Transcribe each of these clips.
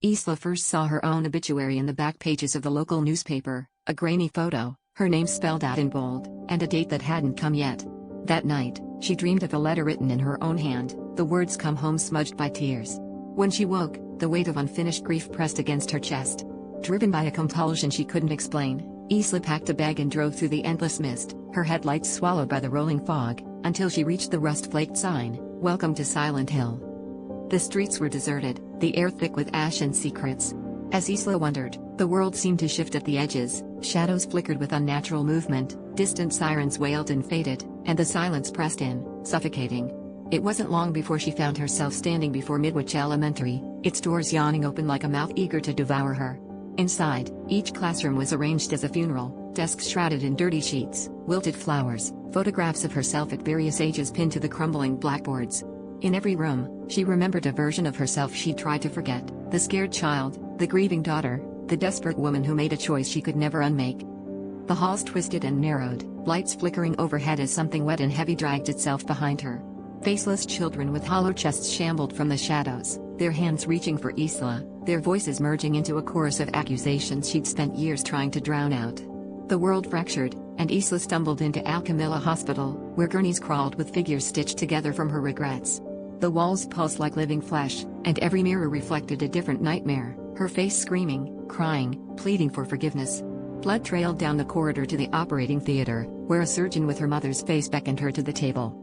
Isla first saw her own obituary in the back pages of the local newspaper, a grainy photo, her name spelled out in bold, and a date that hadn't come yet. That night, she dreamed of a letter written in her own hand, the words "come home" smudged by tears. When she woke, the weight of unfinished grief pressed against her chest. Driven by a compulsion she couldn't explain, Isla packed a bag and drove through the endless mist, her headlights swallowed by the rolling fog, until she reached the rust-flaked sign, "Welcome to Silent Hill." The streets were deserted, the air thick with ash and secrets. As Isla wondered, the world seemed to shift at the edges, shadows flickered with unnatural movement, distant sirens wailed and faded, and the silence pressed in, suffocating. It wasn't long before she found herself standing before Midwich Elementary, its doors yawning open like a mouth eager to devour her. Inside, each classroom was arranged as a funeral, desks shrouded in dirty sheets, wilted flowers, photographs of herself at various ages pinned to the crumbling blackboards. In every room, she remembered a version of herself she'd tried to forget, the scared child, the grieving daughter, the desperate woman who made a choice she could never unmake. The halls twisted and narrowed, lights flickering overhead as something wet and heavy dragged itself behind her. Faceless children with hollow chests shambled from the shadows, their hands reaching for Isla, their voices merging into a chorus of accusations she'd spent years trying to drown out. The world fractured, and Isla stumbled into Alchemilla Hospital, where gurneys crawled with figures stitched together from her regrets. The walls pulsed like living flesh, and every mirror reflected a different nightmare, her face screaming, crying, pleading for forgiveness. Blood trailed down the corridor to the operating theater, where a surgeon with her mother's face beckoned her to the table.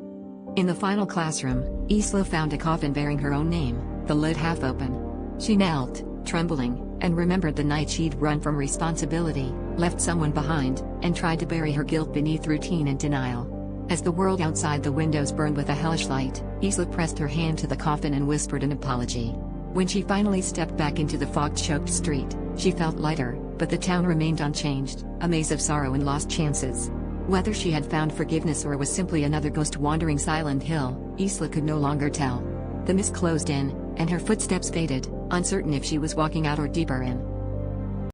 In the final classroom, Isla found a coffin bearing her own name, the lid half open. She knelt, trembling, and remembered the night she'd run from responsibility, left someone behind, and tried to bury her guilt beneath routine and denial. As the world outside the windows burned with a hellish light, Isla pressed her hand to the coffin and whispered an apology. When she finally stepped back into the fog-choked street, she felt lighter, but the town remained unchanged, a maze of sorrow and lost chances. Whether she had found forgiveness or was simply another ghost wandering Silent Hill, Isla could no longer tell. The mist closed in, and her footsteps faded, uncertain if she was walking out or deeper in.